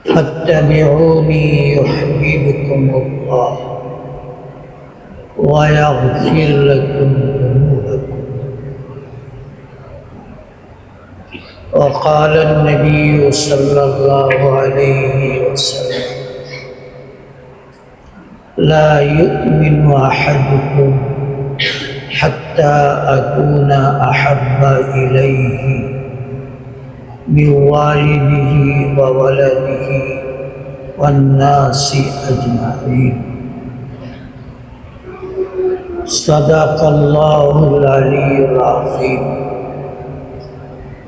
فاتبعوني يحببكم الله ويغفر لكم ذنوبكم. وقال النبي صلى الله عليه وسلم: لا يؤمن أحدكم حتى أكون أحب إليه من والده وولده والناس أجمعين. صدق الله العلي العظيم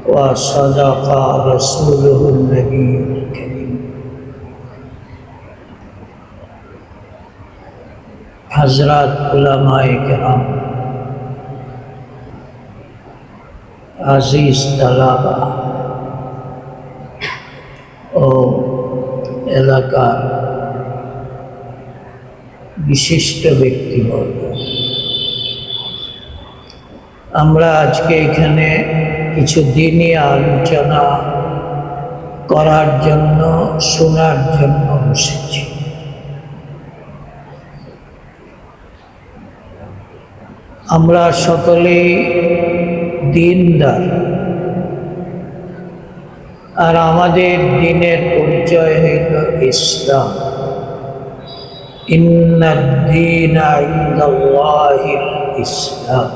وصدق رسوله النبي الكريم. حضرات उलमाए किराम, আজিজ তালাবা ও এলাকার বিশিষ্ট ব্যক্তিবর্গ, আমরা আজকে এখানে কিছু দিনই আলোচনা করার জন্য, শোনার জন্য বসেছি। আমরা সকলেই দিনদার, আর আমাদের দিনের পরিচয় হইল ইসলাম। ইন্নাদ-দীনা ইনদাল্লাহিল ইসলাম।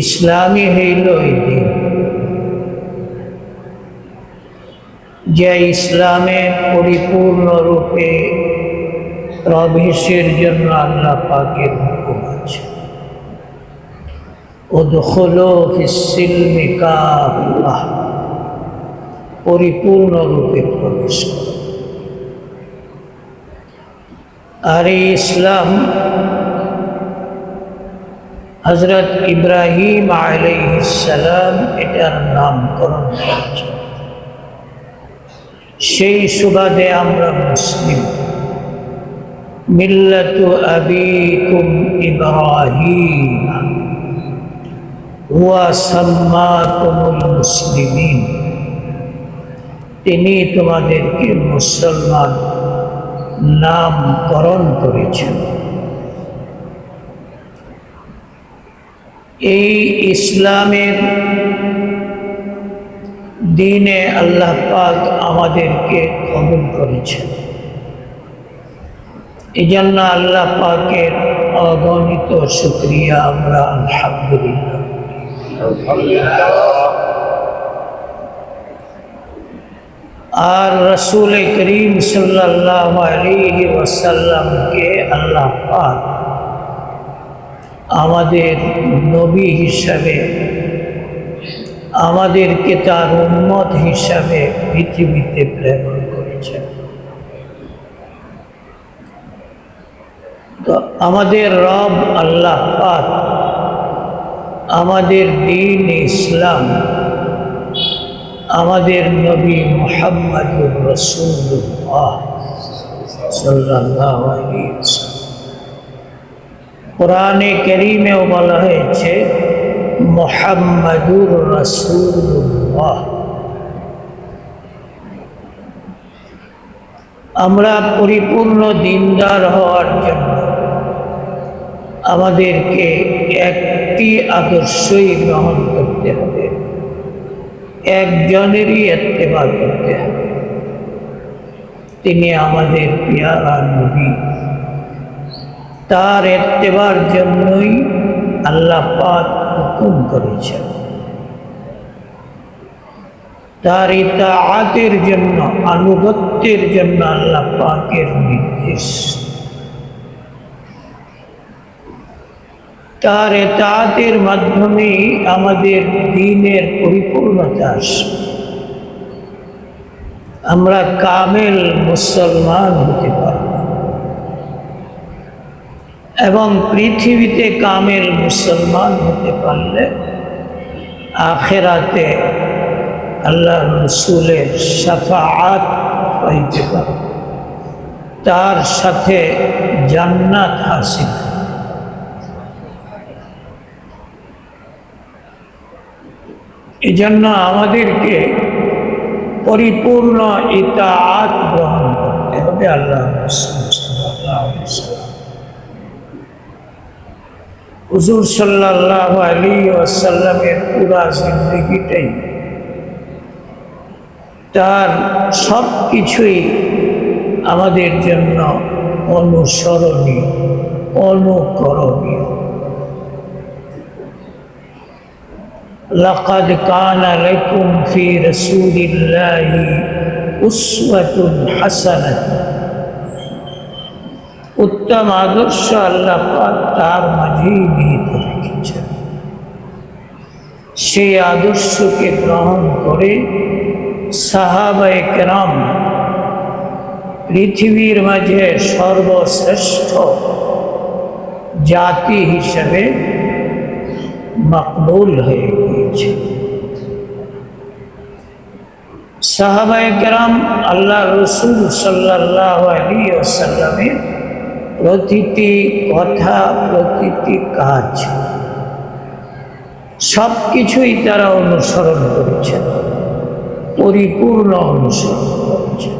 ইসলামই হইল এই দিন, যে ইসলামে পরিপূর্ণ রূপে প্রবেশের জন্য আল্লাহ পাকের হুকুম আছে। উদখুলু ফিস-সিলমি কাফাহ, পরিপূর্ণ রূপে প্রবেশ করো। আর এই ইসলাম হযরত ইব্রাহিম আলাইহিস সালাম এটার নামকরণ করেছেন। সেই সুবাদে আমরা মুসলিম। মিল্লাতু আবিকুম ইব্রাহিম ওয়া সাম্মাকুমুল মুসলিমিন, তিনি তোমাদেরকে মুসলমান নামকরণ করেছেন। এই ইসলামের দিনে আল্লাহ পাক আমাদেরকে কবুল করেছেন। এই জন্য আল্লাহ পাকের অগণিত শুকরিয়া আমরা আলহামদুলিল্লাহ। আর রসূল করিম সাল্লাল্লাহু আলাইহি ওয়াসাল্লামকে আল্লাহ পাক আমাদের নবী হিসাবে, আমাদেরকে তার উম্মত হিসাবে পৃথিবীতে প্রেরণ করেছেন। তো আমাদের রব আল্লাহ পাক আমাদের দ্বীন ইসলাম, আমাদের নবী মুহাম্মদুর রাসূলুল্লাহ সাল্লাল্লাহু আলাইহি ওয়াসাল্লাম, কোরআনে কারীমেও বলা হয়েছে মুহাম্মদুর রাসূলুল্লাহ। আমরা পরিপূর্ণ দিনদার হওয়ার জন্য আমাদেরকে একটি আদর্শই গ্রহণ করতে হবে, একজনেরই ইত্তেবা করতে হবে। তিনি আমাদের পেয়ারা নবী। তার ইত্তেবার জন্যই আল্লাহ পাক হুকুম করেছেন, তার ইতাআতের জন্য, আনুগত্যের জন্য আল্লাহ পাকের নির্দেশ। তার ইতাআতের মাধ্যমেই আমাদের দ্বীনের পরিপূর্ণতা আসবে, আমরা কামেল মুসলমান হতে পারব। এবং পৃথিবীতে কামেল মুসলমান হতে পারলে আখিরাতে আল্লাহ রসুলের শাফাআত পাইতে পারব, তার সাথে জান্নাত হাসিল। এজন্য আমাদেরকে পরিপূর্ণ ইতাআত গ্রহণ করতে হবে আল্লাহ রাসূল সাল্লাল্লাহু আলাইহি ওয়াসাল্লাম। হুজুর সাল্লাল্লাহু আলাইহি ওয়াসাল্লামের পুরা জিন্দেগিটাই তার সব কিছুই আমাদের জন্য অনুসরণীয়, অনুকরণীয়। লাকাদ কানা লাকুম ফি রাসূলিল্লাহি উসওয়াতুন হাসানাহ। উত্তম আদর্শ আল্লাহ পাক তার মাঝেই নিহিত রেখেছেন। সেই আদর্শকে গ্রহণ করে সাহাবায়ে কেরাম পৃথিবীর মাঝে সর্বশ্রেষ্ঠ জাতি হিসেবে মকবুল হয়ে গিয়েছে। সাহাবায়ে কেরাম আল্লাহ রসুল সাল্লাল্লাহু আলাইহি ওয়াসাল্লামের প্রতিটি কথা, প্রতিটি কাজ, সব কিছুই তারা অনুসরণ করেছেন, পরিপূর্ণ অনুসরণ করেছেন।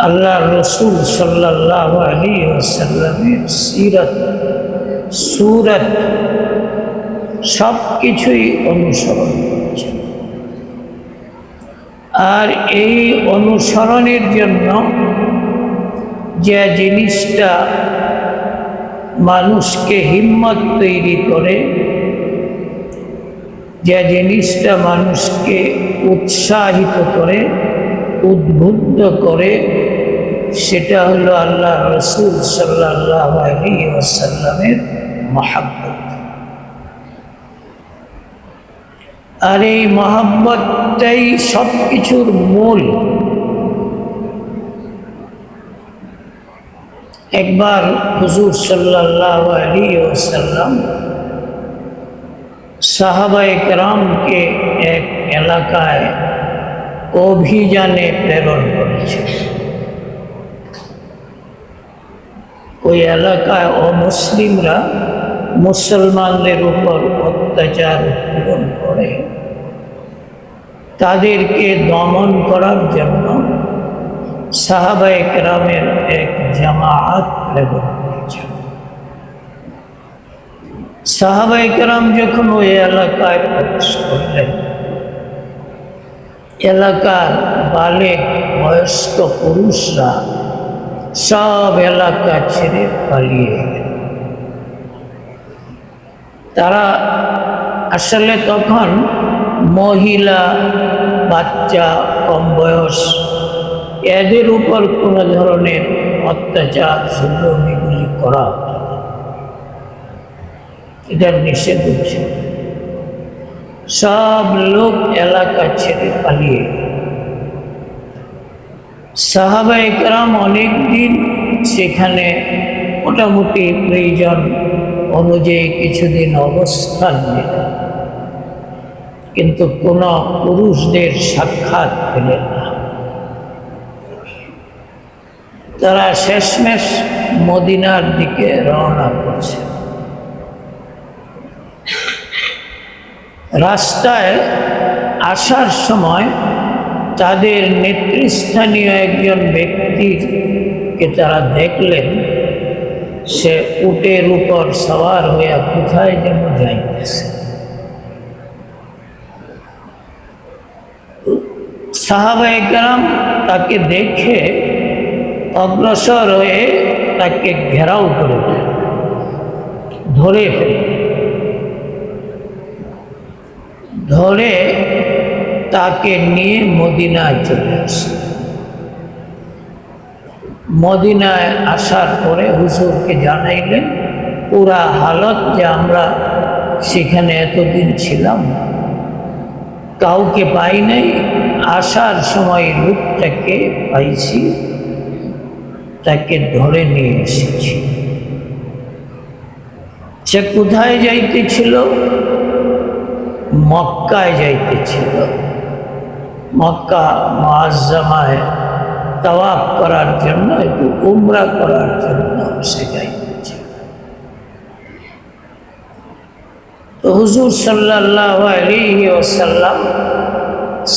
আল্লাহ রসুল সাল্লাল্লাহু আলাইহি ওয়াসাল্লামের সিরত, সুরত সব কিছুই অনুসরণ করেছেন। আর এই অনুসরণের জন্য যে জিনিসটা মানুষকে হিম্মত তৈরি করে, যে জিনিসটা মানুষকে উৎসাহিত করে, উদ্বুদ্ধ করে, সেটা হলো আল্লাহ রসুল সাল্লাল্লাহু আলাইহি ওয়াসাল্লামের মহব্বত। আর এই মহব্বতটাই সব কিছুর মূল। একবার হুজুর সাল্লাল্লাহু আলাইহি ওয়াসাল্লাম সাহাবায়ে কেরামকে এক এলাকায় অভিযানে প্রেরণ করেছে। ওই এলাকায় অমুসলিমরা মুসলমানদের উপর অত্যাচার উৎপীড়ন করে, তাদেরকে দমন করার জন্য সাহাবায়ে কেরামের এক জামাআত প্রেরণ করেছে। সাহাবায়ে কেরাম যখন ওই এলাকায় প্রবেশ করলেন, এলাকার বালেক বয়স্ক পুরুষরা সব এলাকা ছেড়ে পালিয়ে গেল। তারা আসলে তখন মহিলা, বাচ্চা, কম বয়স এদের উপর কোনো ধরনের অত্যাচার, জুলুম এগুলি করা হতো না, এটার নিষেধ ছিল। সব লোক এলাকা ছেড়ে পালিয়ে গেল। সাহাবায়ে কেরাম অনেক দিন সেখানে মোটামুটি প্রয়োজন অনুযায়ী কিছুদিন অবস্থান নিলেন, কিন্তু কোনো পুরুষদের সাক্ষাৎ পেলেন না। তারা শেষমেশ মদিনার দিকে রওনা করছে। রাস্তায় আসার সময় তাদের নেতৃস্থানীয় একজন ব্যক্তিকে তারা দেখলেন, সে উটের উপর সওয়ার হইয়া কোথায় যেন যাইতেছে। সাহাবায়ে কেরাম তাকে দেখে অগ্রসর হয়ে তাকে ঘেরাও করে ধরে ফেলে, ধরে তাকে নিয়ে মদিনায় চলে আসে। মদিনায় আসার পরে হুজুরকে জানাইলেন পুরা হালত, যে আমরা সেখানে এতদিন ছিলাম, কাউকে পাই নাই, আসার সময় লোকটাকে পাইছি, তাকে ধরে নিয়ে এসেছি। সে কোথায় যাইতেছিল? মক্কায় যাইতেছিল। মক্কা মুআজ্জামায় তাওয়াফ করার জন্য, একটু উমরা করার জন্য সে যাইতেছিল। তো হুজুর সাল্লাল্লাহু আলাইহি ওয়াসাল্লাম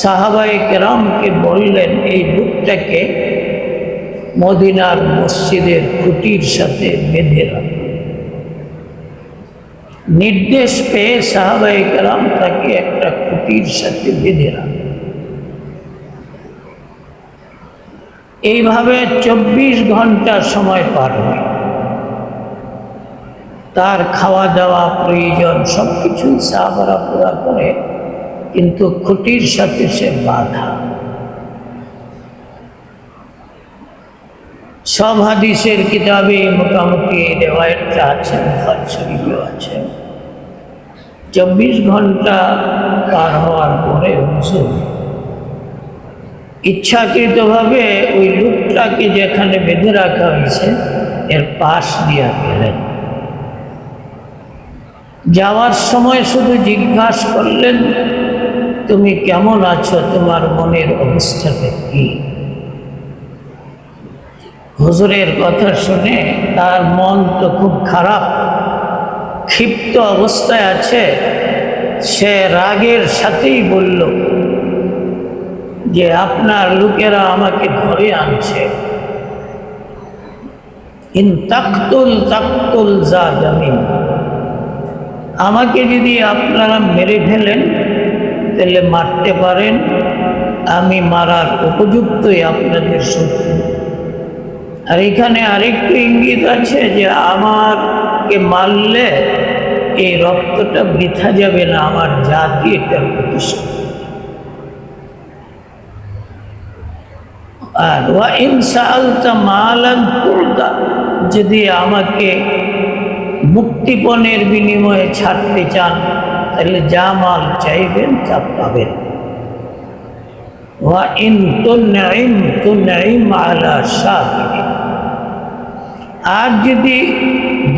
সাহাবায়ে কেরামকে বললেন এই লোকটাকে মদিনার মসজিদের খুঁটির সাথে বেঁধে রাখো। নির্দেশ পেয়ে সাহাবায়ে কেরাম তাকে একটা খুঁটির সাথে বেঁধে রাখে। এইভাবে 24 ঘন্টা সময় পার হয়। তার খাওয়া দাওয়া প্রয়োজন সব কিছুই সাহাবারা পুরা করে, কিন্তু খুঁটির সাথে সে বাধা। সব হাদিসের কিতাবে মোটামুটি রেওয়ায়েতটা আছে, বুখারী শরীফেও আছে। 24 ঘন্টা পার হওয়ার পরে হুজুর ইচ্ছাকৃতভাবে ওই লোকটাকে যেখানে বেঁধে রাখা হয়েছে এর পাশ দিয়া গেলেন। যাওয়ার সময় শুধু জিজ্ঞাসা করলেন, তুমি কেমন আছো, তোমার মনের অবস্থাটা কি? হুজুরের কথা শুনে তার মন তো খুব খারাপ, ক্ষিপ্ত অবস্থায় আছে। সে রাগের সাথেই বলল যে আপনার লোকেরা আমাকে ধরে আনছে, ইন তাকতুল তাকতুল জাদামিন, আমাকে যদি আপনারা মেরে ফেলেন তাহলে মারতে পারেন, আমি মারার উপযুক্তই আপনাদের শত্রু। আর এখানে আরেকটু ইঙ্গিত আছে যে আমাকে মারলে এই রক্তটা বৃথা যাবে না, আমার জাতি এটার প্রতিষ্ঠা। আর ওয়া ইন সাআলতা মালান তুরদা, যদি আমাকে মুক্তিপণের বিনিময়ে ছাড়তে চান তাহলে যা মাল চাইবেন তা পাবেন। ওয়া ইন তুনঈম তুনঈম আলা শাকিরিন, আর যদি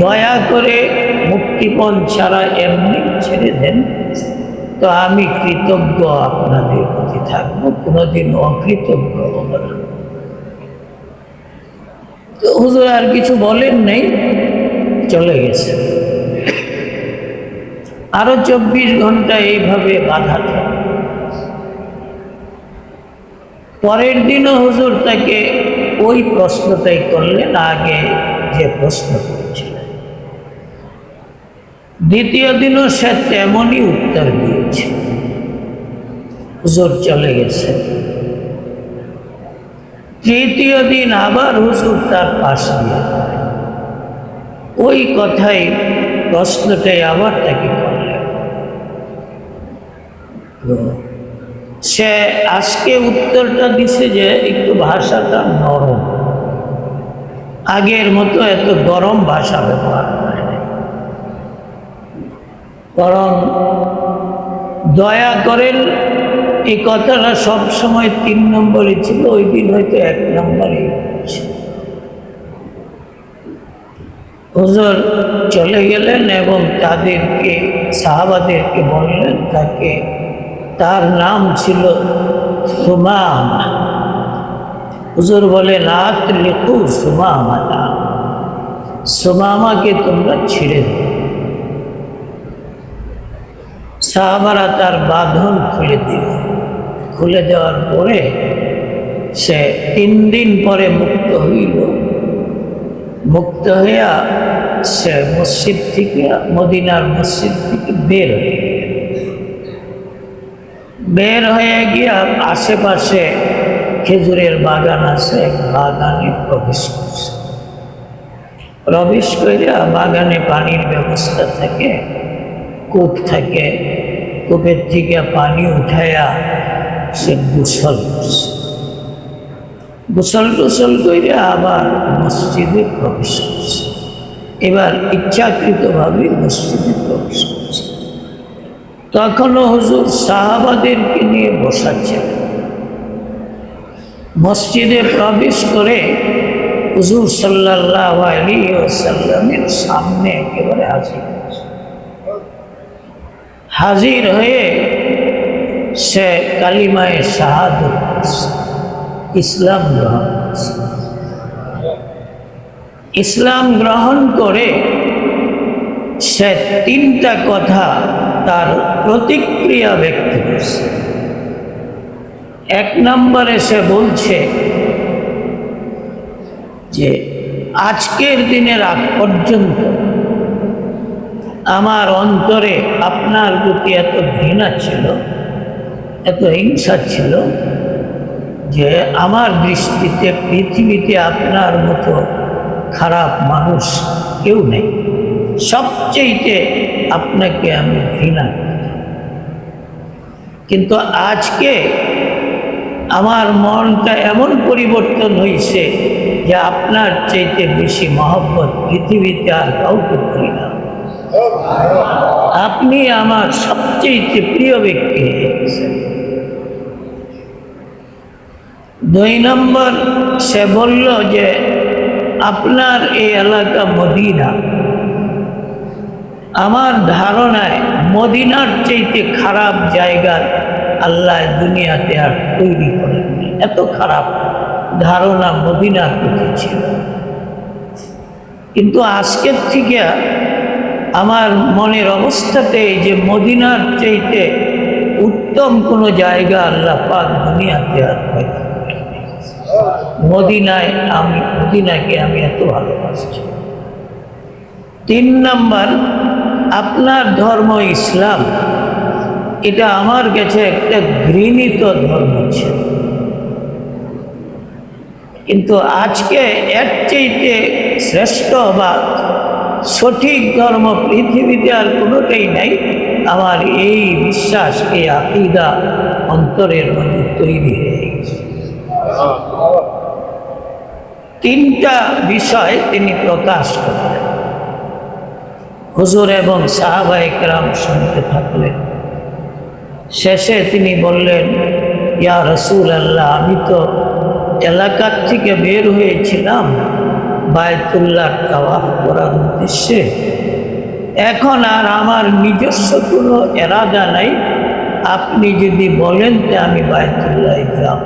দয়া করে মুক্তিপণ ছাড়া এমনি ছেড়ে দেন তো আমি কৃতজ্ঞ আপনাদের প্রতি থাকবো, কোনোদিন অকৃতজ্ঞ হব না। তো হুজুর আর কিছু বলেন নাই, চলে গেছে। আরো 24 ঘন্টা এইভাবে বাধা থাকে। পরের দিনও হুজুর তাকে ওই প্রশ্নটাই করলেন, আগে যে প্রশ্ন করেছিলেন। দ্বিতীয় দিনও সে তেমনই উত্তর দিয়েছে। হুজুর চলে গেছে। তৃতীয় দিন আবার হুজুর তার পাশ দিয়ে ওই কথাই প্রশ্নটাই আবার তাকে করলেন। সে আজকে উত্তরটা দিছে যে একটু ভাষাটা নরম, আগের মতো এত গরম ভাষা ব্যবহার করে নাই, বরং দয়া করেন এই কথাটা সবসময় 3 নম্বরে ছিল, ওই দিন হয়তো 1 নম্বরে ছিল। হুজুর চলে গেলেন এবং তাদেরকে সাহাবাদেরকে বললেন, তার নাম ছিল সুমামা। হুজুর বলেন আতলিকু সুমামাতা, সুমামাকে তোমরা ছেড়ে দাও। সাহাবারা তার বাঁধন খুলে দিল। খুলে দেওয়ার পরে সে 3 দিন পরে মুক্ত হইল। মুক্ত হইয়া সে মসজিদ থেকে, মদিনার মসজিদ থেকে বের হয়ে গিয়া আশেপাশে খেজুরের বাগান আছে, বাগানে প্রবেশ করছে। প্রবেশ করিয়া বাগানে পানির ব্যবস্থা থাকে, কূপ থাকে, কূপের থেকে পানি উঠাইয়া সে গোসল করছে। গোসল টোসল করে আবার মসজিদে প্রবেশ করছে। এবার ইচ্ছাকৃতভাবে মসজিদে প্রবেশ করছে। তখনও হুজুর সাহাবাদেরকে নিয়ে বসাচ্ছেন। মসজিদে প্রবেশ করে হুজুর সাল্লাল্লাহু আলাইহি ওয়াসাল্লামের সামনে একেবারে হাজির হয়ে সে কালিমায়ে শাহাদাত পড়ছে, ইসলাম গ্রহণ করছে। ইসলাম গ্রহণ করে সে 3টা কথা তার প্রতিক্রিয়া ব্যক্ত করছে। এক নম্বরে সে বলছে যে আজকের দিনের আগ পর্যন্ত আমার অন্তরে আপনার প্রতি এত ঘৃণা ছিল, এত হিংসা ছিল যে আমার দৃষ্টিতে পৃথিবীতে আপনার মতো খারাপ মানুষ কেউ নেই, সবচেয়ে আপনাকে আমি ঘৃণা করি। কিন্তু আজকে আমার মনটা এমন পরিবর্তন হয়েছে যে আপনার চাইতে বেশি মহব্বত পৃথিবীতে আর কাউকে করি না। আপনি আমার সবচেয়ে প্রিয় ব্যক্তি হয়ে গেছেন। 2 নম্বর সে বলল যে আপনার এই এলাকা মদিনা, আমার ধারণায় মদিনার চাইতে খারাপ জায়গা আল্লাহ দুনিয়াতে আর তৈরি করেননি, এত খারাপ ধারণা মদিনার প্রতি ছিল। কিন্তু আজকের থেকে আমার মনের অবস্থাতে যে মদিনার চাইতে উত্তম কোনো জায়গা আল্লাহ পাক দুনিয়াতে আর পয়দা করেননি। মদিনাকে আমি এত ভালোবাসছি। 3 নম্বর, আপনার ধর্ম ইসলাম, এটা আমার কাছে একটা ঘৃণিত ধর্ম ছিল, কিন্তু আজকে এর চাইতে শ্রেষ্ঠ বা সঠিক ধর্ম পৃথিবীতে আর কোনোটাই নাই। আমার এই বিশ্বাস, এই আকীদা অন্তরের মধ্যে তৈরি হয়ে গেছে। 3টা বিষয় তিনি প্রকাশ করলেন। হুজুর এবং সাহাবায়ে কেরাম শুনতে থাকলেন। শেষে তিনি বললেন, ইয়া রাসূলুল্লাহ, আমি তো এলাকার থেকে বের হয়েছিলাম বায়তুল্লাহ তাওয়াফ করার উদ্দেশ্যে, এখন আর আমার নিজস্ব কোনো এরাদা নাই, আপনি যদি বলেন তো আমি বায়তুল্লাহ যাব,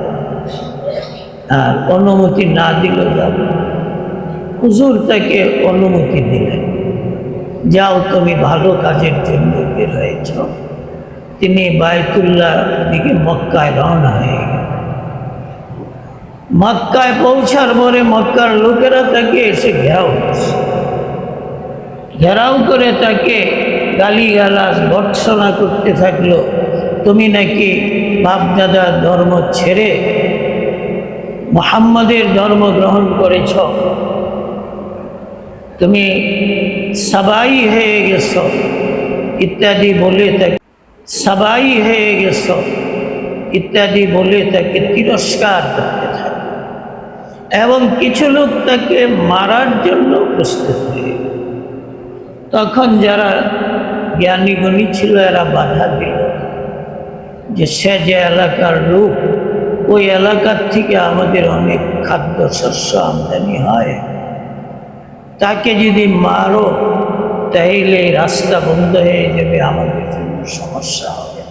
আর অনুমতি না দিলে যাব। হুজুর তাকে অনুমতি দিলেন, যাও তুমি ভালো কাজের জন্য বের হয়েছ। তিনি বায়তুল্লাহ দিকে মক্কায় রওনা হয়ে গেলেন। মক্কায় পৌঁছার পরে মক্কার লোকেরা তাকে এসে ঘেরাও করে তাকে গালিগালাজ ভর্ৎসনা করতে থাকলো। তুমি নাকি বাপদাদার ধর্ম ছেড়ে মুহাম্মদের ধর্ম গ্রহণ করেছ, তুমি সাবাই হয়ে গেছ ইত্যাদি বলে তাকে তাকে তিরস্কার করতে থাকে। এবং কিছু লোক তাকে মারার জন্য প্রস্তুত হয়ে গেল। তখন যারা জ্ঞানীগুণী ছিল এরা বাধা দিল যে সে যে এলাকার লোক, ওই এলাকার থেকে আমাদের অনেক খাদ্যশস্য আমদানি হয়, তাকে যদি মারো তাইলে রাস্তা বন্ধ হয়ে যাবে, আমাদের জন্য সমস্যা হবে।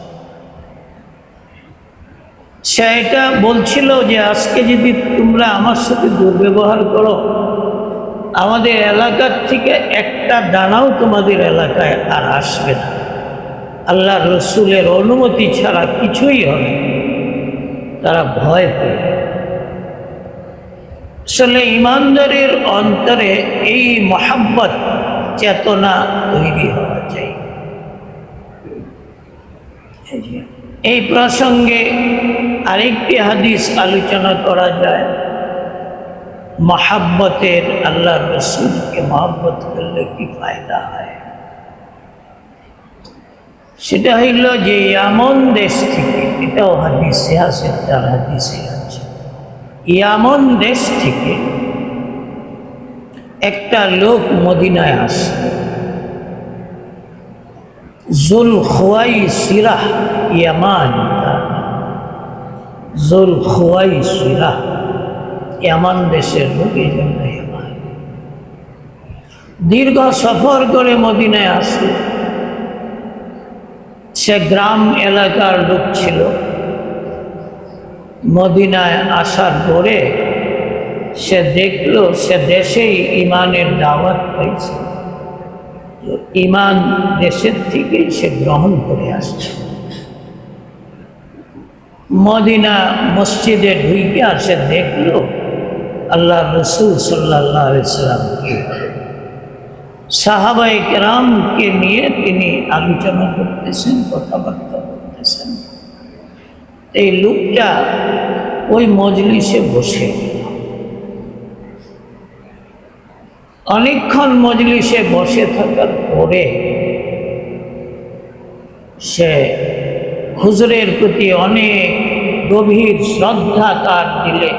সে এটা বলছিল যে আজকে যদি তোমরা আমার সাথে দুর্ব্যবহার করো, আমাদের এলাকার থেকে একটা দানাও তোমাদের এলাকায় আর আসবে না, আল্লাহ রসুলের অনুমতি ছাড়া কিছুই হবে। তারা ভয় পেল। আসলে ইমানদারের অন্তরে এই মহাব্বত চেতনা তৈরি হওয়া চাই। এই প্রসঙ্গে আরেকটি হাদিস আলোচনা করা যায়। মহাব্বতের, আল্লাহ রসুলকে মহাব্বত করলে কি ফায়দা হয়, সেটা হইল যে ইয়ামন দেশ থেকে, এটাও হাদিসে আছে, তার হাদিসে আছে, ইয়ামন দেশ থেকে একটা লোক মদিনায় আসলো। জুল খুয়াইসিরাহ ইয়ামান, জুল খুয়াইসিরাহ ইয়ামান দেশের লোক, এই জন্য ইয়ামান। দীর্ঘ সফর করে মদিনায় আসলো। সে গ্রাম এলাকার লোক ছিল। মদিনায় আসার পরে সে দেখলো সে দেশেই ইমানের দাওয়াত পাইছে, ইমান দেশের থেকেই সে গ্রহণ করে আসছে। মদিনা মসজিদে ঢুকে আসে, দেখলো আল্লাহ রসুল সাল্লাল্লাহু আলাইহি সাল্লামকে, সাহাবায়ে কেরামকে নিয়ে তিনি আলোচনা করতেছেন, কথাবার্তা করতেছেন। এই লোকটা ওই মজলিসে বসে অনেকক্ষণ মজলিসে বসে থাকার পরে সে হুজুরের প্রতি অনেক গভীর শ্রদ্ধা তার দিলে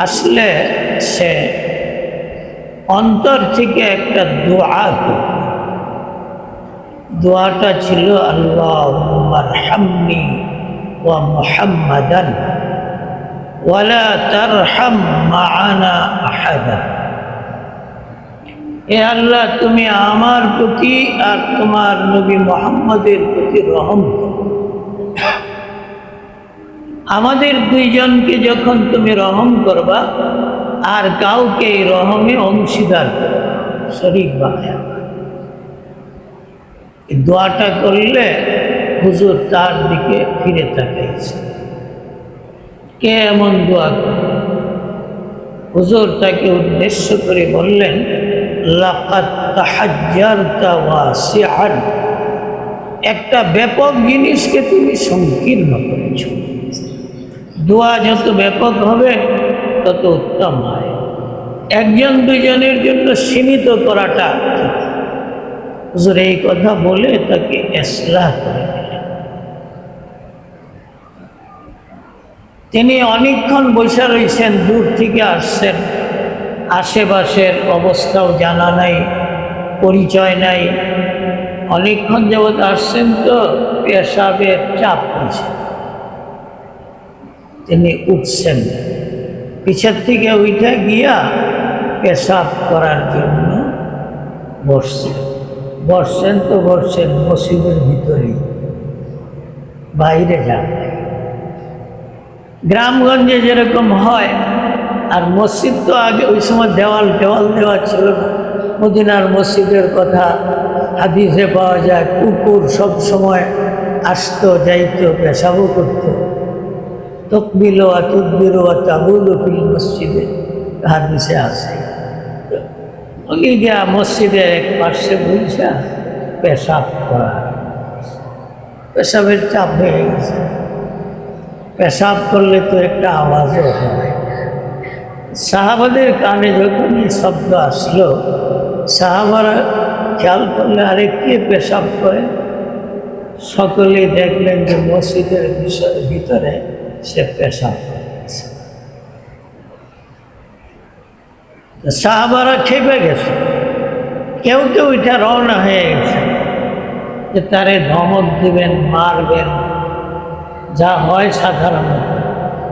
আসলে সে অন্তর থেকে একটা দোয়া করল। দোয়াটা ছিল আল্লাহুম্মা আরহামনি ওয়া মুহাম্মাদান ওয়ালা তারহাম মা'ানা আহাদা। এ আল্লাহ, তুমি আমার প্রতি আর তোমার নবী মুহাম্মদের প্রতি রহম করো। আমাদের দুইজনকে যখন তুমি রহম করবা, আর কাউকে এই রহমে অংশীদার করো, শরীক বানায়া। এই দোয়াটা করলে হুজুর তার দিকে ফিরে তাকাইছে। কে এমন দোয়া করবে? হুজুর তাকে উদ্দেশ্য করে বললেন, লাকাদ তাহাজ্জারতা ওয়াসিআন। একটা ব্যাপক জিনিসকে তুমি সংকীর্ণ করেছ। দোয়া যত ব্যাপক হবে তত উত্তম হয়। একজন দুইজনের জন্য সীমিত করাটা ঠিক। হুজুর এই কথা বলে তাকে ইসলাহ করে দিলেন। তিনি অনেকক্ষণ বসে রয়েছেন, দূর থেকে আসছেন, আশেপাশের অবস্থাও জানা নাই, পরিচয় নাই। অনেকক্ষণ যাবৎ আসছেন তো পেশাবের চাপ হয়েছে, তিনি উঠছেন, পিছের থেকে উঠে গিয়া পেশাব করার জন্য বসছেন তো বসছেন মসজিদের ভিতরেই, বাইরে যান। গ্রামগঞ্জে যেরকম হয়, আর মসজিদ তো আগে ওই সময় দেওয়াল দেওয়া ছিল না। মদিনার মসজিদের কথা হাদিসে পাওয়া যায়, কুকুর সব সময় আসতো যাইতো, পেশাবও করতো। তকবিল ওয়া তুদবির ওয়া তাবুলু ফিল মসজিদে, হাদিসে আছে। উনি গিয়া মসজিদের এক পাশে বসে পেশাব করা, পেশাবের চাপ হয়ে গেছে। পেশাব করলে তো একটা আওয়াজও হয়। সাহাবাদের কানে যখন এই শব্দ আসলো, সাহাবারা খেয়াল করলে আরে কে পেশাব করে। সকলেই দেখলেন যে মসজিদের ভিতরে সে পেশাব করতেছে। সাহাবারা খেপে গেছে, কেউ কেউ এটা রওনা হয়ে গেছে যে তারে ধমক দিবেন, মারবেন, যা হয় সাধারণত।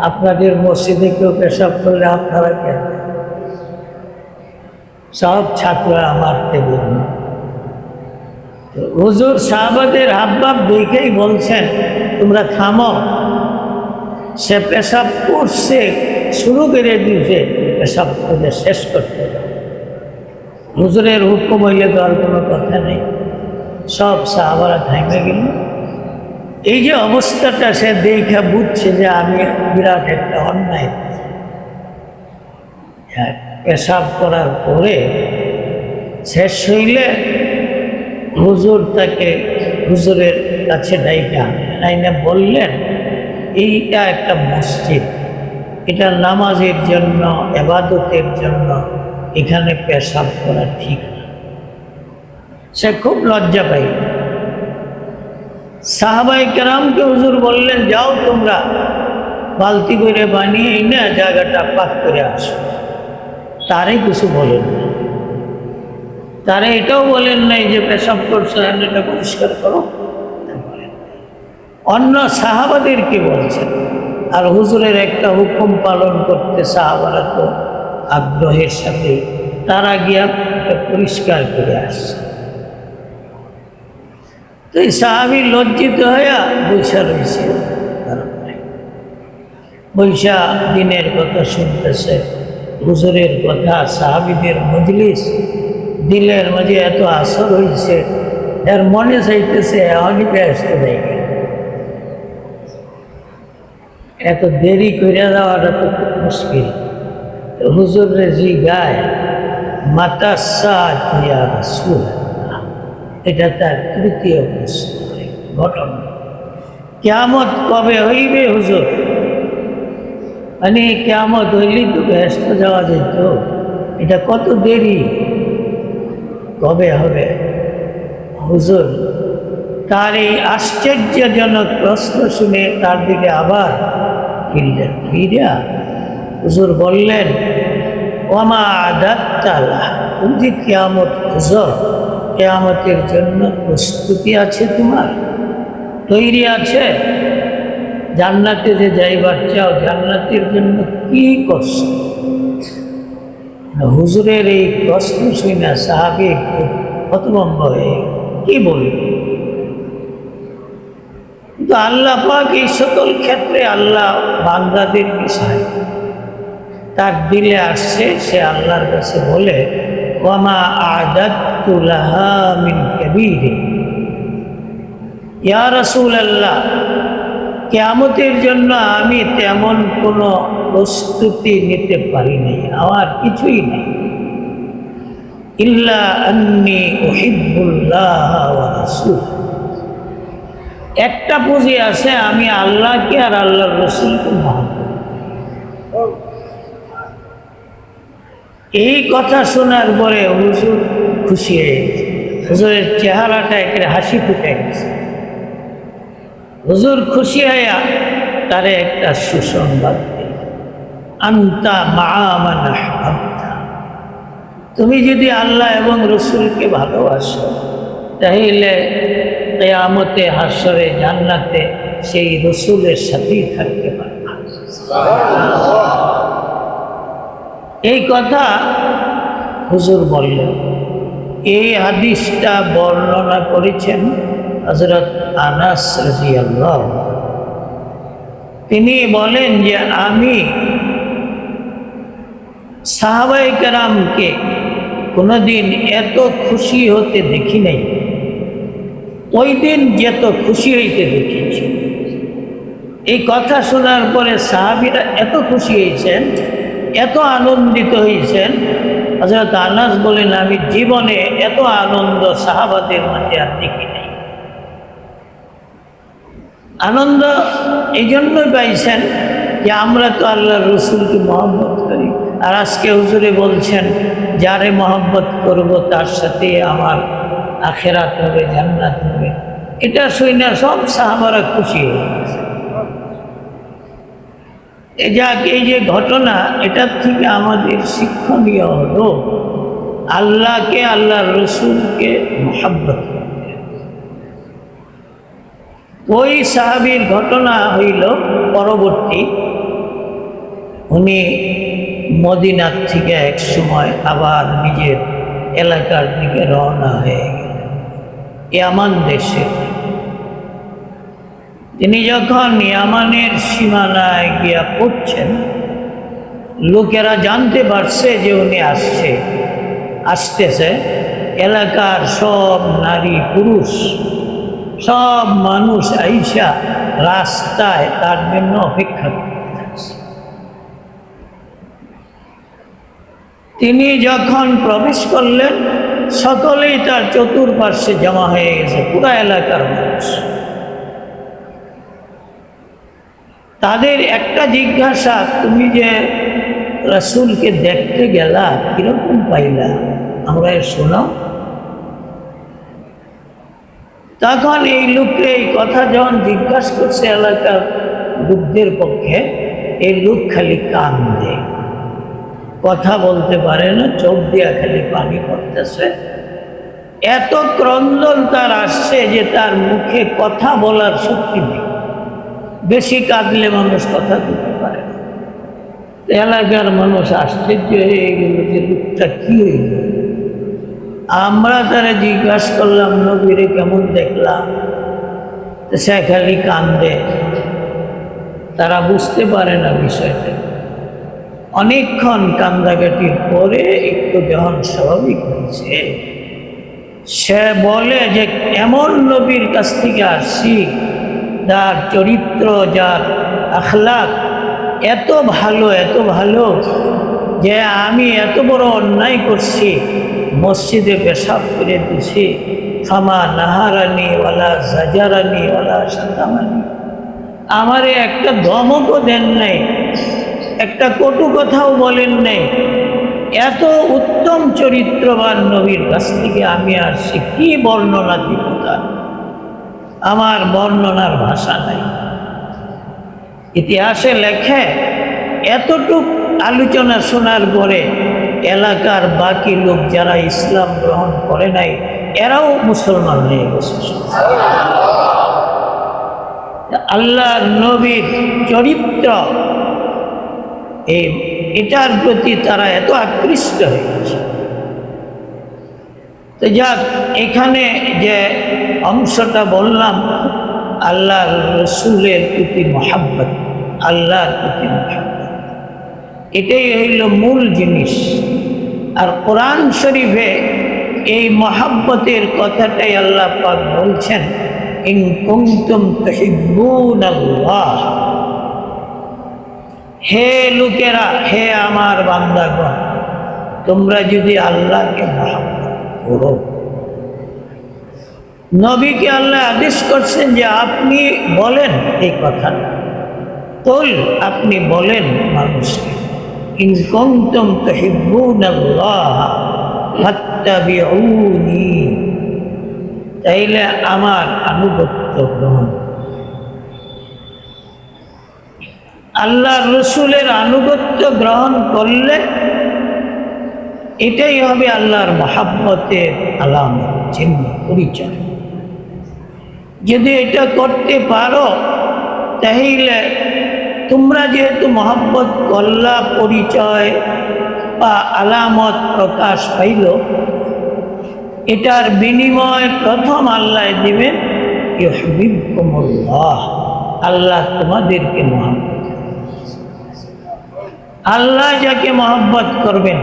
আপনাদের মসজিদে কেউ পেশাব করলে আপনারা কেন? সব ছাত্ররা মারতে দিবেন। হুজুর সাহাবাদের হাবভাব দেখেই বলছেন, তোমরা থামো। সে পেশাব করছে, শুরু করে দিয়েছে, পেশাব করে শেষ করতে। হুজুরের হুকুম হইলে তো আর কোনো কথা নেই। সব সাহাবারা থামে গেল। এই যে অবস্থাটা সে দেখে বুঝছে যে আমি বিরাট একটা অন্যায়। পেশাব করার পরে শেষ হইলে হুজুর তাকে হুজুরের কাছে ডাইনা বললেন, এইটা একটা মসজিদ, এটা নামাজের জন্য, ইবাদতের জন্য, এখানে পেশাব করা ঠিক না। সে খুব লজ্জা পাইল। সাহাবায়ে কেরামকে হুজুর বললেন, যাও তোমরা বালতি করে বানিয়ে না জায়গাটা পাক করে আসো। তারে কিছু বলেন না, তারা এটাও বলেন নাই যে পেশাব করছো এটা পরিষ্কার করো। অন্য সাহাবাদেরকে বলছেন। আর হুজুরের একটা হুকুম পালন করতে সাহাবারা তো আগ্রহের সাথে তারা গিয়া পরিষ্কার করে আসছে। তো এই সাহাবী লজ্জিত হইয়া বৈশা রয়েছে, বৈশা দিনের কথা শুনতেছে, হুজুরের কথা, সাহাবীদের মজলিস। দিলের মাঝে এত আসর হয়েছে, এর মনে চাইতেছে এখনই ব্যস্ত দেয়, এত দেরি করে দেওয়াটা তো খুব মুশকিল। হুজুরে জি গায় মাতা সাত ইয়া রাসূলুল্লাহ, এটা তার তৃতীয় প্রশ্ন ঘটনা। কিয়ামত কবে হইবে হুজুর? মানে কিয়ামত হইলেই তো ব্যস্ত যাওয়া যেত, এটা কত দেরি, কবে হবে? হুজুর তার এই আশ্চর্যজনক প্রশ্ন শুনে তার দিকে আবার ফিরলেন। ফিরিয়া হুজুর বললেন, ওমা আদাত্তালা, তুমি যে কিয়ামত খুঁজো, কিয়ামতের জন্য প্রস্তুতি আছে তোমার, তৈরি আছে? জান্নাতে যে যাইবার চাও, জান্নাতের জন্য কি করছো? হুজুরের এই প্রশ্ন শুনে সাহাবী হতভম্ব হয়ে কি বলবে? কিন্তু আল্লাহ পাক এই সকল ক্ষেত্রে আল্লাহ বান্দাদেরকে সাহায্য, তার দিলে আসছে, সে আল্লাহর কাছে বলে, ওয়ামা আদাত্তু লাহা মিন কাবীর, ইয়া রাসূলুল্লাহ, কিয়ামতের জন্য আমি তেমন কোনো প্রস্তুতি নিতে পারি নাই, আমার কিছুই নেই। ইল্লা আন্নী উহিব্বুল্লাহ ওয়া রাসূলুহু, একটা পুঁজি আছে, আমি আল্লাহকে আর আল্লাহর রাসূলকে মহব্বত করি। এই কথা শোনার পরে হুজুর খুশি হয়ে গেছে, হুজুরের চেহারাটা একেবারে হাসি ফুটে গেছে। হুজুর খুশি হইয়া তারে একটা সুসংবাদ দিল, আনতা মাআ মান আহবাবতা, তুমি যদি আল্লাহ এবং রসুলকে ভালোবাসো, তাহলে কিয়ামতে হাসরে জান্নাতে সেই রসুলের সাথেই থাকতে পারবা। এই কথা হুজুর বললেন। এই হাদিসটা বর্ণনা করেছেন হযরত আনাস রাদিয়াল্লাহু আনহু। তিনি বলেন যে আমি সাহাবায়ে কেরামকে কোনোদিন এত খুশি হতে দেখি নাই, ওই দিন যত খুশি হইতে দেখেছি। এই কথা শোনার পরে সাহাবীরা এত খুশি হয়েছেন, এত আনন্দিত হয়েছেন, হযরত আনাস বলেন আমি জীবনে এত আনন্দ সাহাবাদের মাঝে আর দেখি নাই। আনন্দ এই জন্যই পাইছেন যে আমরা তো আল্লাহ রসুলকে মহব্বত করি, আর আজকে হুজুরে বলছেন যারে মহব্বত করব তার সাথে আমার আখেরাত হবে, জান্নাত হবে। এটা শুনে সব সাহাবারা খুশি হয়ে গেছে। এই যে ঘটনা, এটার থেকে আমাদের শিক্ষণীয় হলো আল্লাহকে, আল্লাহর রসুলকে মহব্বত করতে। ওই সাহাবীর ঘটনা হইল পরবর্তী, উনি মদিনার থেকে এক সময় আবার নিজের এলাকার দিকে রওনা হয়ে গেলেন, ইয়ামান দেশে। তিনি যখন ইয়ামানের সীমানায় গিয়া পড়ছেন, লোকেরা জানতে পারছে যে উনি আসতেছে। এলাকার সব নারী পুরুষ সব মানুষ আইসা রাস্তায় তার জন্য অপেক্ষা করতেছে। তিনি যখন প্রবেশ করলেন, সকলেই তার চতুর্পার্শ্বে জমা হয়ে গেছে, পুরা এলাকার মানুষ। তাদের একটা জিজ্ঞাসা, তুমি যে রাসূলকে দেখতে গেলা, কিরকম পাইলা, আমরা শোনাও। তখন এই লোককে এই কথা যখন জিজ্ঞাসা করছে এলাকার লোকদের পক্ষে, এই লোক খালি কান্দে, কথা বলতে পারে না, চোখ দিয়া খালি পানি পড়তেছে। এত ক্রন্দন তার আসছে যে তার মুখে কথা বলার শক্তি নেই। বেশি কাঁদলে মানুষ কথা বলতে পারে না। এলাকার মানুষ আশ্চর্য হয়ে গেল যে লোকটা কি হইল। আমরা তারা জিজ্ঞাসা করলাম নবীরে কেমন দেখলাম, সে খালি কান্দে, তারা বুঝতে পারে না বিষয়টা। অনেকক্ষণ কান্দাকাটির পরে একটু যখন স্বাভাবিক হয়েছে, সে বলে যে এমন নবীর কাছ থেকে আসছি যার চরিত্র, যার আখলাক এত ভালো যে আমি এত বড় অন্যায় করছি, মসজিদে পেশাব করে দিছি, খামা নাহারানি ওয়ালা জাজারানি ওয়ালা সাতামানি, আমারে একটা ধমকও দেন নাই, একটা কটু কথাও বলেন নাই। এত উত্তম চরিত্রবান নবীর কাছ থেকে আমি আসছি, কি বর্ণনা দিব তার, আমার বর্ণনার ভাষা নাই। ইতিহাসে লেখে এতটুক আলোচনা শোনার পরে এলাকার বাকি লোক যারা ইসলাম গ্রহণ করে নাই এরাও মুসলমান হয়ে গেছে। আল্লাহর নবীর চরিত্র এটার প্রতি তারা এত আকৃষ্ট হয়ে গেছে। তো যাক, এখানে যে অংশটা বললাম আল্লাহর রসুলের প্রতি মহাব্বত, আল্লাহর প্রতি মহাব্বত, এটাই হইল মূল জিনিস। আর কোরআন শরীফে এই মহাব্বতের কথাটাই আল্লাহ পাক বলছেন, ইন কুনতুম তুহিব্বুনাল্লাহ, হে লোকেরা, হে আমার বান্দাগণ, তোমরা যদি আল্লাহকে মহাব্বত করো। নবীকে আল্লাহ আদেশ করছেন যে আপনি বলেন এই কথাটা, কুল, আপনি বলেন মানুষকে, ইন কুনতুম তুহিব্বুনাল্লাহ ফাত্তাবিউনি, তাইলে আমার আনুগত্য গ্রহণ। আল্লাহ রসুলের আনুগত্য গ্রহণ করলে এটাই হবে আল্লাহর মহাব্বতের আলামত, চিহ্ন, পরিচয়। যদি এটা করতে পারো তাহলে তোমরা যেহেতু মহব্বত করলা, পরিচয় বা আলামত প্রকাশ পাইল, এটার বিনিময় প্রথম আল্লাহ দিবেন ইউহিব্বুকুমুল্লাহ, আল্লাহ তোমাদেরকে মহব্বত। আল্লাহ যাকে মহব্বত করবেন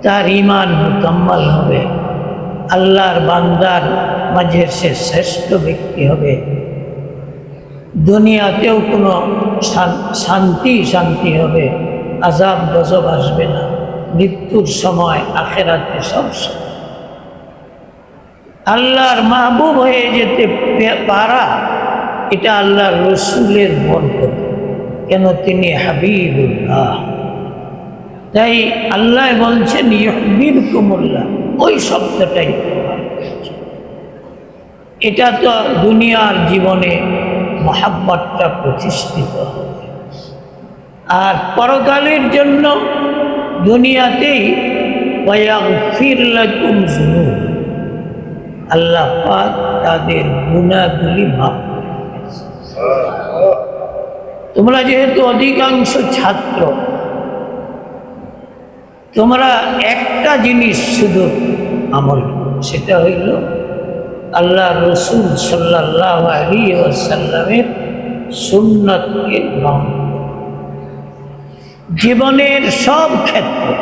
তার ঈমান মুকাম্মাল হবে, আল্লাহর বান্দার মাঝে সে শ্রেষ্ঠ ব্যক্তি হবে, দুনিয়াতেও কোনো শান্তি হবে, আযাব গজব আসবে না, মৃত্যুর সময়, আখিরাতে সব সময় আল্লাহর মাহবুব হয়ে যেতে পারা, এটা আল্লাহর রসুলের বরকত। কেন? তিনি হাবিবুল্লাহ। তাই আল্লাহ বলছেন ইউহিব্বুকুমুল্লাহ, ওই শব্দটাই। এটা তো দুনিয়ার জীবনে মহাব্বতটা প্রতিষ্ঠিত হবে, আর পরকালের জন্য দুনিয়াতেই ওয়াগফির লাকুম যুনুব, আল্লাহ পাক তাদের গুনাহগুলি মাফ করে দেবেন। তোমরা যেহেতু অধিকাংশ ছাত্র, তোমরা একটা জিনিস শুধু আমল করো, সেটা হইল আল্লাহ রসুল সাল্লাল্লাহু আলাইহি ওয়াসাল্লামের সুন্নতকে গ্রহণ করো। জীবনের সব ক্ষেত্রে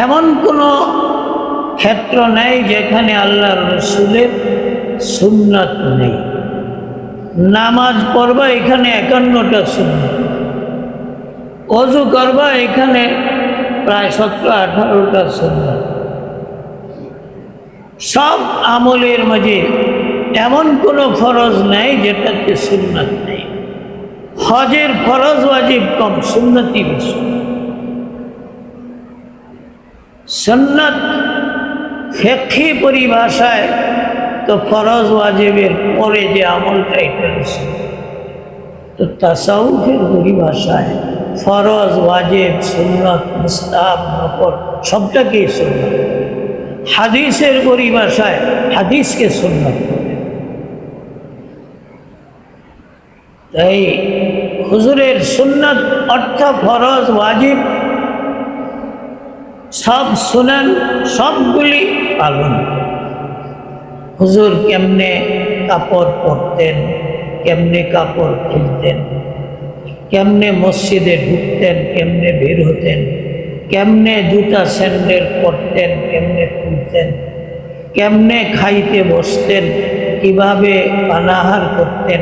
এমন কোনো ক্ষেত্র নেই যেখানে আল্লাহ রসুলের সুন্নত নেই। নামাজ পড়বা, এখানে 51টা সুন্নত। ওযু করবা, এখানে প্রায় 17-18টা সুন্নত। সব আমলের মাঝে এমন কোনো ফরজ নেই যেটাতে সুন্নত নেই। হজের ফরজ ওয়াজিব কম, সুন্নতি বেশি। সুন্নত ফিকহি পরিভাষায় তো ফরজ ওয়াজিবের পরে যে আমলটা, এটা সুন্নত। তো তাসাউফের পরিভাষায় ফরজ, ওয়াজিব, সুন্নত, মুস্তাহাব, নফল সবটাকেই সুন্নত। হাদিসের পরিভাষায় হাদিসকে সুন্নত বলে। তাই হুজুরের সুন্নত অর্থ ফরজ, ওয়াজিব, সব সুনান, সবগুলি পালন। হুজুর কেমনে কাপড় পরতেন, কেমনে কাপড় খুলতেন, কেমনে মসজিদে ঢুকতেন, কেমনে বের হতেন, কেমনে জুতা স্যান্ডেল পরতেন, কেমনে খুলতেন, কেমনে খাইতে বসতেন, কিভাবে পানাহার করতেন,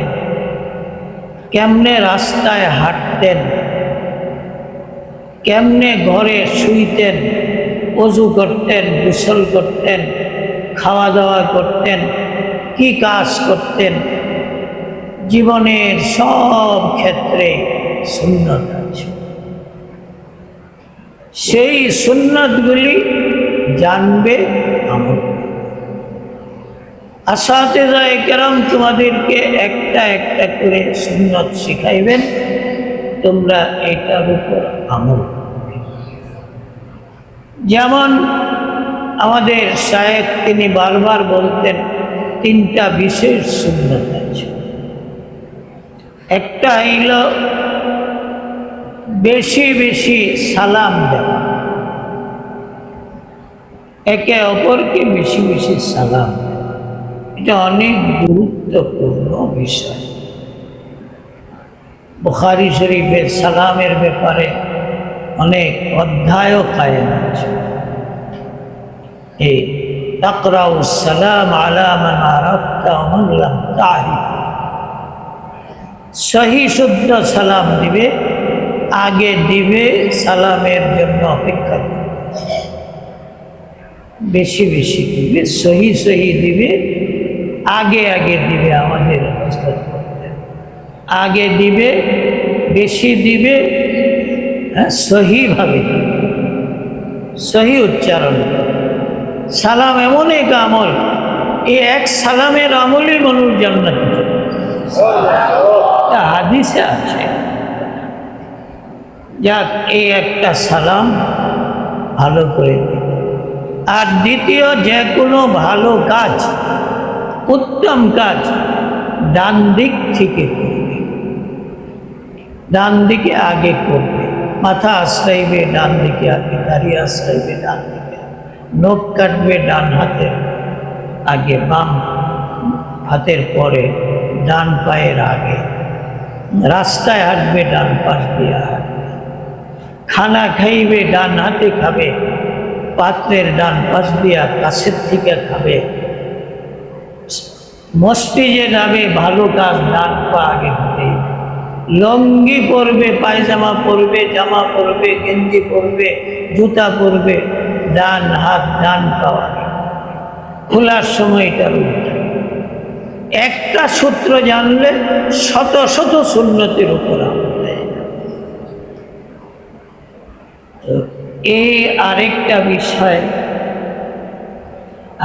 কেমনে রাস্তায় হাঁটতেন, কেমনে ঘরে শুইতেন, অজু করতেন, গোসল করতেন, খাওয়া দাওয়া করতেন, কি কাজ করতেন, জীবনের সব ক্ষেত্রে সুন্নত আছে। সেই সুন্নতগুলি জানবে, আমল আসাতেজায়ে কেরাম তোমাদেরকে একটা একটা করে সুন্নত শিখাইবেন, তোমরা এটার উপর আমল করবে। যেমন আমাদের শায়েখ তিনি বারবার বলতেন তিনটা বিশেষ সুন্নত আছে। একটা হইল বেশি বেশি সালাম দেওয়া, একে অপরকে বেশি বেশি সালাম দেওয়া, এটা অনেক গুরুত্বপূর্ণ বিষয়। বুখারী শরীফের সালামের ব্যাপারে অনেক অধ্যায়ও কায়েম আছে। এই তাকরাউ সালাম আলা মান আরাফতা ওয়া মান লাম তারিফ, সহি শুদ্ধ সালাম দিবে, আগে দিবে, সালামের জন্য অপেক্ষা করবে, বেশি বেশি দিবে, সহি সহি দিবে, আগে আগে দিবে। আমাদের হজরত করতেন আগে দিবে, বেশি দিবে, সহিভাবে দিবে, সহি উচ্চারণ। সালাম এমন এক আমল, এই এক সালামের আমলই মানুষ জান্নাতে যাবে, হাদিসে আছে। যাক, এই একটা সালাম ভালো করে দিবে। আর দ্বিতীয়, যে কোনো ভালো কাজ, উত্তম কাজ ডান দিক থেকে করবে, ডান দিকে আগে করবে। মাথা আশ্রাইবে ডান দিকে আগে, দাড়ি আশ্রাইবে ডান দিকে, নখ কাটবে ডান হাতের আগে, বাম হাতের পরে, ডান পায়ের আগে, রাস্তায় হাঁটবে ডান পাশ দিয়ে হাঁটবে, খানা খাইবে ডান হাতে খাবে, পাত্রের ডান পাশ দিয়া কাছের থেকে খাবে, মসজিদে যাবে, ভালো কাজ ডান পা আগে দিতে, লঙ্গি পরবে, পায়জামা পরবে, জামা পরবে, গেঞ্জি পরবে, জুতা পরবে, ডান হাত ডান পা আগে, খোলার সময় এটা উল্টা। একটা সূত্র জানলে শত শত সুন্নতের উপর আমল দেয়। এই আরেকটা বিষয়।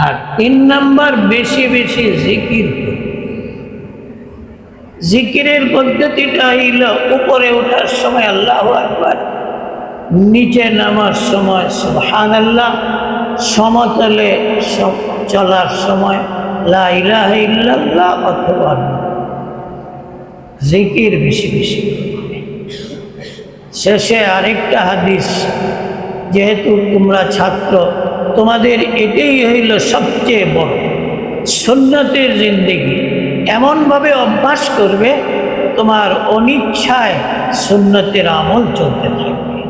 আর 3 নাম্বার, বেশি বেশি জিকির করবে। জিকিরের পদ্ধতিটা হইল উপরে ওঠার সময় আল্লাহু আকবার, নিচে নামার সময় সুবহানাল্লাহ, সমতলে চলার সময় লা ইলাহা ইল্লাল্লাহ অথবা জিকির বেশি বেশি করবে। শেষে আরেকটা হাদিস, যেহেতু তোমরা ছাত্র, তোমাদের এটাই হইল সবচেয়ে বড় সুন্নতের জিন্দেগি। এমনভাবে অভ্যাস করবে তোমার অনিচ্ছায় সুন্নতের আমল চলতে থাকবে।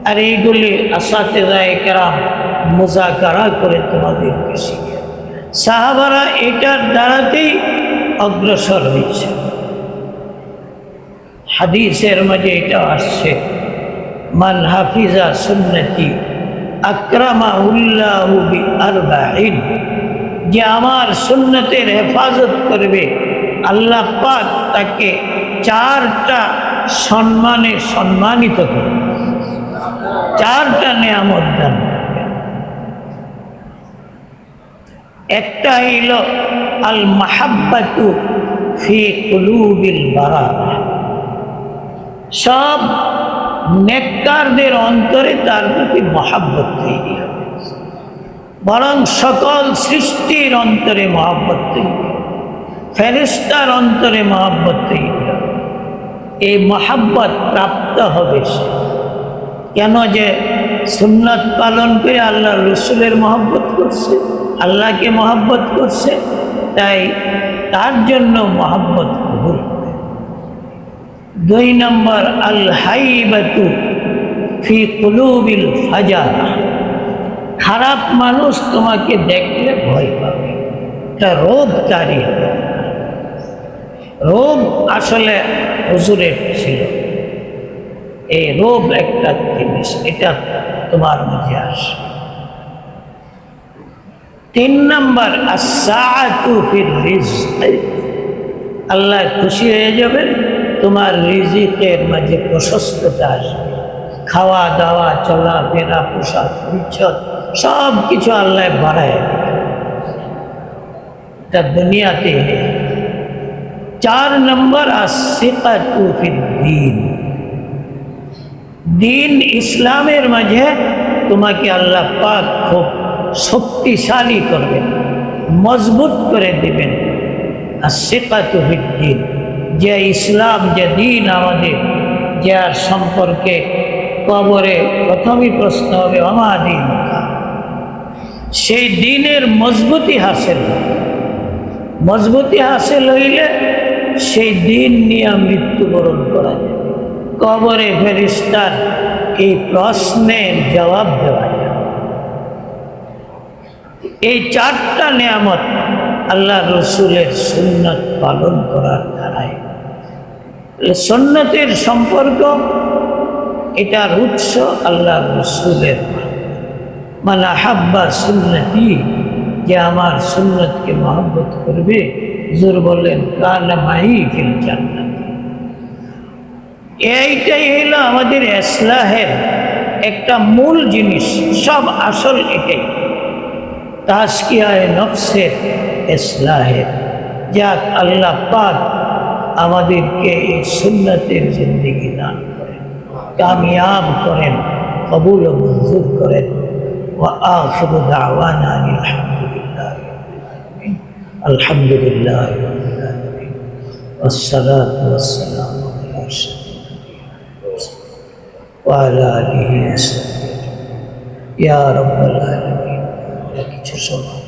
আর এইগুলি আসাতেজায়ে কেরাম মুযাকারা করে তোমাদেরকে শিখে, সাহাবারা এটার দ্বারাতেই অগ্রসর হয়েছে। হাদিসের মাঝে এটা আসছে, মান হাফিজা সুন্নতি আকরামাহুল্লাহু বিআরবাঈন, যে আমার সুন্নতের হেফাজত করবে, আল্লাহ পাক তাকে 4টা সম্মানে সম্মানিত করবে, 4টা নেয়ামত দান করবে। একটা হইল আল মাহাব্বাতু ফি কুলুবিল বারারা, সব নেককারদের অন্তরে তার প্রতি মহাব্বত তৈরি হবে, বরং সকল সৃষ্টির অন্তরে মহাব্বত তৈরি হবে, ফেরেশতার অন্তরে মহাব্বত তৈরি হবে। এই মহাব্বত প্রাপ্ত হবে সে কেন? যে সুন্নত পালন করে আল্লাহ রসুলের মহব্বত করছে, আল্লাহকে মহব্বত করছে, তাই তার জন্য মহব্বত কবুল হবে। 2 নম্বর, আল হাইবাতু ফি কুলুবিল ফাজারা, খারাপ মানুষ তোমাকে দেখলে ভয় পাবে। এটা রোগকারী রোগ আসলে হুজুরের ছিল। এই রোগ একটা জিনিস, এটা তোমার মধ্যে আসে। 3 নম্বর আস-সাআতু ফির রিজক, আল্লাহ খুশি হয়ে যাবেন, তোমার রিজিকের মাঝে প্রশস্ততা আসবে। খাওয়া দাওয়া, চলাফেরা, পোশাক পরিচ্ছদ সব কিছু আল্লাহ বাড়ায় দেবে, এটা দুনিয়াতে। 4 নম্বর আস-সিকাতু ফিদ দ্বীন, দিন ইসলামের মাঝে তোমাকে আল্লাহ পাক খুব শক্তিশালী করবেন, মজবুত করে দিবেন। আস-সিকাতু ফিদ দ্বীন, যে ইসলাম, যে দিন আমাদের, যার সম্পর্কে কবরে প্রথমই প্রশ্ন হবে আমা দিন, সেই দিনের মজবুতি হাসিল। মজবুতি হাসিল হইলে সেই দিন নিয়ে মৃত্যুবরণ করা যাবে, কবরে ফেরেশতার এই প্রশ্নের জবাব দেওয়া যাবে। এই 4টা নিয়ামত আল্লাহ রসুলের সুন্নত পালন করার দ্বারায়। সুন্নতের সম্পর্ক, এটার উৎস আল্লাহ রসুলের। মান আহাব্বা সুন্নতি, যে আমার সুন্নতকে মহব্বত করবে, হুজুর বললেন কানা মাই ফিল জান্নাত। এইটাই হইল আমাদের ইসলাহের একটা মূল জিনিস, সব আসল এটাই। তাজকিয়ায়ে নফসের ইসলাহের, যাক আল্লাহ পাক আমাদেরকে এই সুন্নতের জিন্দেগি দান করেন, কামিয়াব করেন, কবুল ও মঞ্জুর করেন। ওয়া আখিরু দাওয়ানা আলহামদুলিল্লাহি রাব্বিল আলামিন, ওয়াসসালাতু ওয়াসসালামু আলা আশরাফিল ওয়া আলা আলিহি ওয়া সাহবিহি ইয়া রাব্বাল আলামিন। কিছু সময়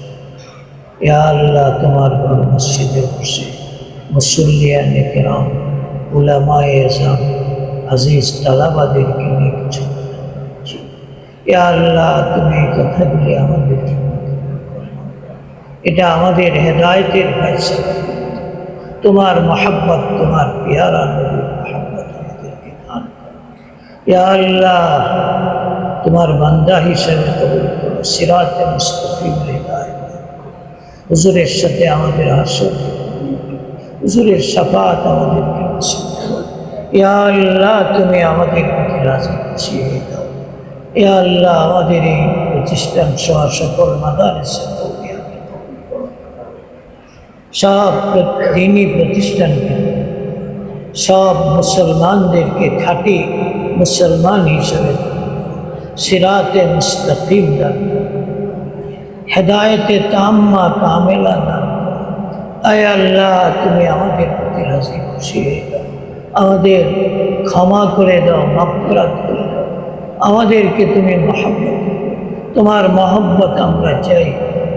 ইয়া আল্লাহ, তোমার ঘর মসজিদে বসে মুসল্লিয়ানে কেরাম, উলামায়ে আযম, আজিজ তালাবাদেরকে নিয়ে কিছু কথা বলেছি। ইয়া আল্লাহ, তুমি এই কথাগুলি আমাদের জন্য কবুল করো। এটা আমাদের হেদায়েতের ফয়সালা। তোমার মহব্বত, তোমার পিয়ারা নবীর মহব্বত আমাদেরকে দান করো। ইয়া আল্লাহ, তোমার বান্দা হিসেবে কবুল করো। সিরাতে মুস্তাকিমের হিদায়াত দান করো। হুজুরের সাথে আমাদের হাসর, হুজুরের শাফাত আমাদেরকে নসিব করো। ইয়া আল্লাহ, তুমি আমাদের প্রতি রাজি খুশি হয়ে দাও। ইয়া আল্লাহ, আমাদের এই প্রতিষ্ঠান সহ সকল মাদারিসে কওমিয়াকে কবুল করো। সব দ্বীনি প্রতিষ্ঠানকে, সব মুসলমানদেরকে খাঁটি মুসলমান হিসেবে সিরাতে মুস্তাকিম দান করো, হেদায়েতে তাম্মা কামেলা দান করো। আয় আল্লাহ, তুমি আমাদের প্রতি রাজি খুশি হয়ে দাও, আমাদের ক্ষমা করে দাও, মাগফিরাত করে দাও, আমাদেরকে তুমি মহব্বত, তোমার মহব্বত আমরা চাই।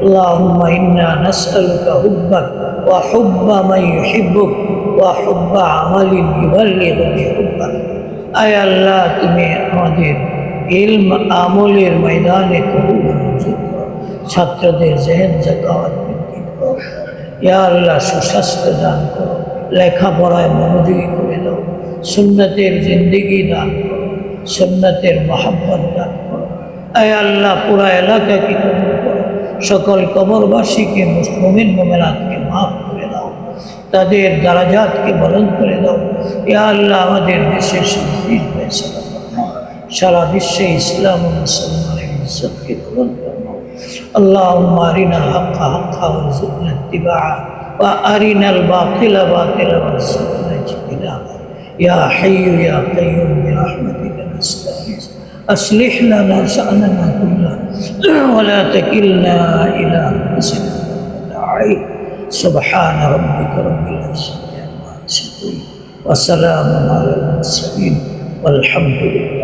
আল্লাহুম্মা ইন্না নাসআলুকা হুব্বাক ওয়া হুব্বা মান ইউহিব্বুক ওয়া হুব্বা আমালিন ইউবাল্লিগুনি হুব্বাক। আয় আল্লাহ, তুমি আমাদের ইলম আমলের ময়দানে কবুল মঞ্জুর করো, ছাত্রদের জেহেন জাকাত বৃদ্ধি করো। ইয়া আল্লাহ, সুস্বাস্থ্য দান করো, লেখাপড়ায় মনোযোগী করে দাও, সুন্নতের জিন্দেগি দান করো, সুন্নতের মহব্বত দান করো। আয় আল্লাহ, পুরা এলাকাকে কবুল করো, সকল কবরবাসীকে, মুমিন মুমিনাতকে মাফ করে দাও, তাদের দারাজাতকে বুলন্দ করে দাও। ইয়া আল্লাহ, আমাদের দেশের শান্তির ফয়সালা ফরমাও, সারা বিশ্বে ইসলাম ও মুসলমানের ইজ্জতকে বুলন্দ ফরমাও। আল্লাহুম্মা আরিনাল হাক্কা হাক্কা ওয়ারযুকনা ইত্তিবাআ ওয়া আরিনাল বাতিলা বাতিলা ওয়ারযুকনা ইজতিনাবা। ইয়া হাইয়্যু ইয়া কাইয়্যুম বিরহমাতিকা নাস্তাগীথ أصلح لنا شأننا كله ولا تكلنا إلى أنفسنا طرفة عين. سبحان ربك رب العزة عما يصفون وسلام على المرسلين والحمد لله.